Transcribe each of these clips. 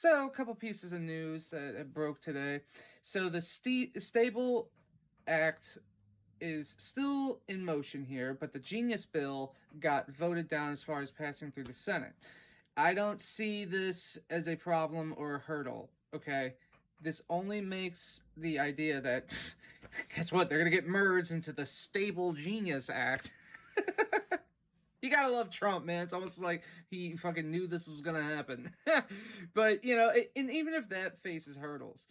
So, a couple pieces of news that broke today. So, the Stable Act is still in motion here, but the Genius Bill got voted down as far as passing through the Senate. I don't see this as a problem or a hurdle, okay? This only makes the idea that, guess what, they're going to get merged into the Stable Genius Act. You gotta love Trump, man. It's almost like he fucking knew this was gonna happen. But, and even if that faces hurdles,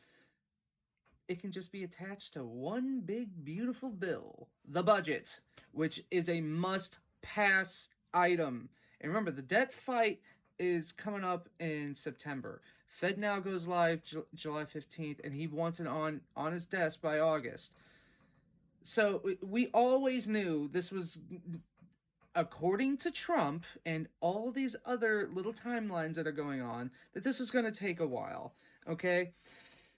it can just be attached to one big, beautiful bill, the budget, which is a must pass item. And remember, the debt fight is coming up in September. Fed now goes live July 15th, and he wants it on his desk by August. So we always knew this was, according to Trump and all these other little timelines that are going on, that this is going to take a while. Okay?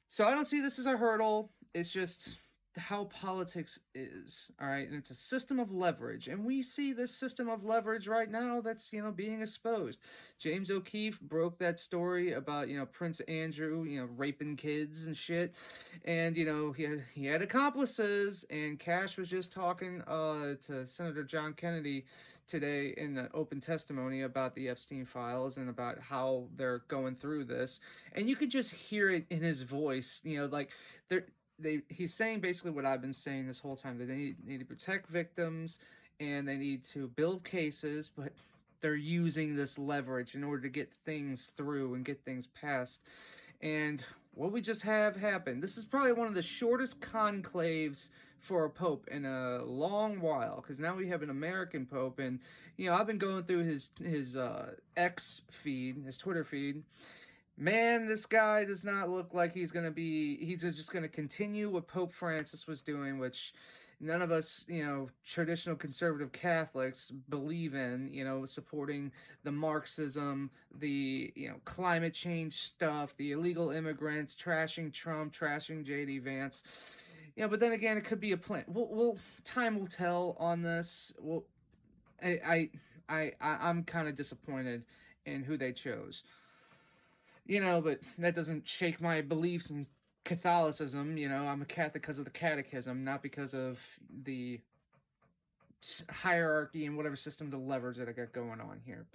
So I don't see this as a hurdle. It's just how politics is. All right? And it's a system of leverage. And we see this system of leverage right now that's, being exposed. James O'Keefe broke that story about, Prince Andrew, raping kids and shit. And, he had accomplices. And Cash was just talking to Senator John Kennedy today in the open testimony about the Epstein files and about how they're going through this. And you could just hear it in his voice, like he's saying basically what I've been saying this whole time, that they need to protect victims and they need to build cases, but they're using this leverage in order to get things through and get things passed. And what we just have happened, this is probably one of the shortest conclaves for a pope in a long while, because now we have an American pope. And I've been going through his X feed, his Twitter feed. Man, this guy does not look like he's just going to continue what Pope Francis was doing, which none of us, traditional conservative Catholics believe in, supporting the Marxism, the, climate change stuff, the illegal immigrants, trashing Trump, trashing J.D. Vance. But then again, it could be a plan. Time will tell on this. I'm kind of disappointed in who they chose. But that doesn't shake my beliefs in Catholicism. I'm a Catholic because of the catechism, not because of the hierarchy and whatever system of leverage that I got going on here.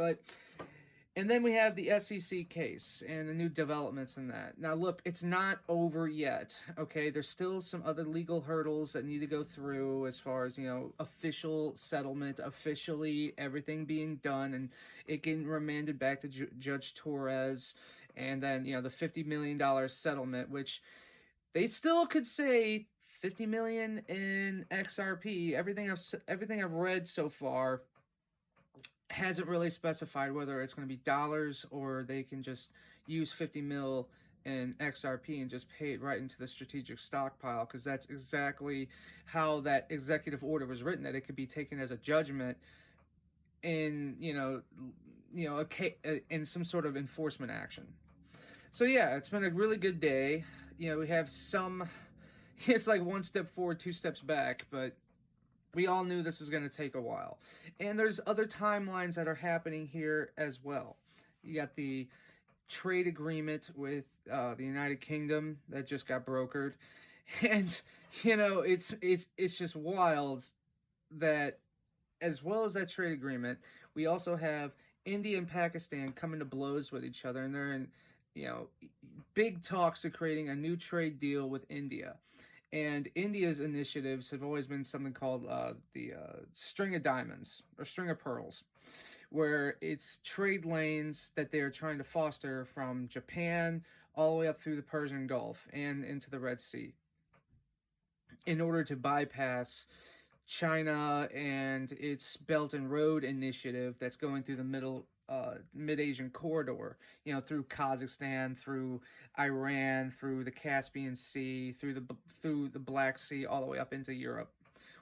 And then we have the SEC case and the new developments in that. Now, look, it's not over yet, okay? There's still some other legal hurdles that need to go through as far as, official settlement, officially everything being done, and it getting remanded back to Judge Torres, and then, the $50 million settlement, which they still could say $50 million in XRP. Everything I've read so far hasn't really specified whether it's going to be dollars or they can just use 50 mil in XRP and just pay it right into the strategic stockpile, because that's exactly how that executive order was written, that it could be taken as a judgment in in some sort of enforcement action. So yeah, it's been a really good day. We have it's like one step forward, two steps back, but we all knew this was going to take a while. And there's other timelines that are happening here as well. You got the trade agreement with the United Kingdom that just got brokered. And, it's just wild that, as well as that trade agreement, we also have India and Pakistan coming to blows with each other. And they're in, big talks of creating a new trade deal with India. And India's initiatives have always been something called the String of Diamonds, or String of Pearls, where it's trade lanes that they're trying to foster from Japan all the way up through the Persian Gulf and into the Red Sea, in order to bypass China and its Belt and Road initiative that's going through the mid-Asian corridor, through Kazakhstan, through Iran, through the Caspian Sea, through the Black Sea, all the way up into Europe,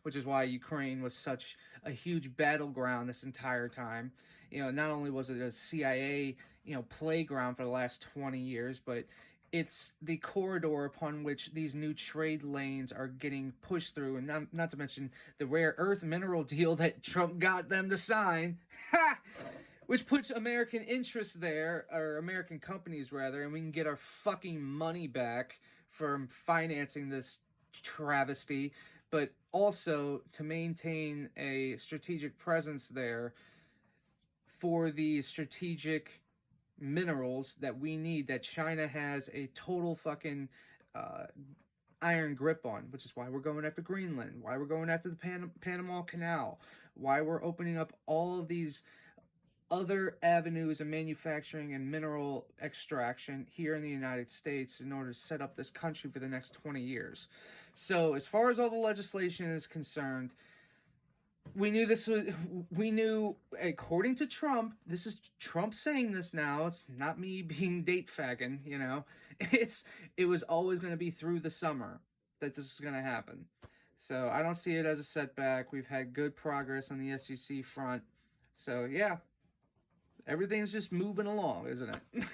which is why Ukraine was such a huge battleground this entire time. Not only was it a CIA, playground for the last 20 years, but it's the corridor upon which these new trade lanes are getting pushed through, and not to mention the rare earth mineral deal that Trump got them to sign. Ha! which puts American interests there, or American companies rather, and we can get our fucking money back from financing this travesty, but also to maintain a strategic presence there for the strategic minerals that we need, that China has a total fucking iron grip on, which is why we're going after Greenland, why we're going after the Panama Canal, why we're opening up all of these other avenues of manufacturing and mineral extraction here in the United States in order to set up this country for the next 20 years. So, as far as all the legislation is concerned, we knew, according to Trump, this is Trump saying this now, it's not me being date fagging, it was always going to be through the summer that this is going to happen. So I don't see it as a setback. We've had good progress on the SEC front. So yeah, everything's just moving along, isn't it?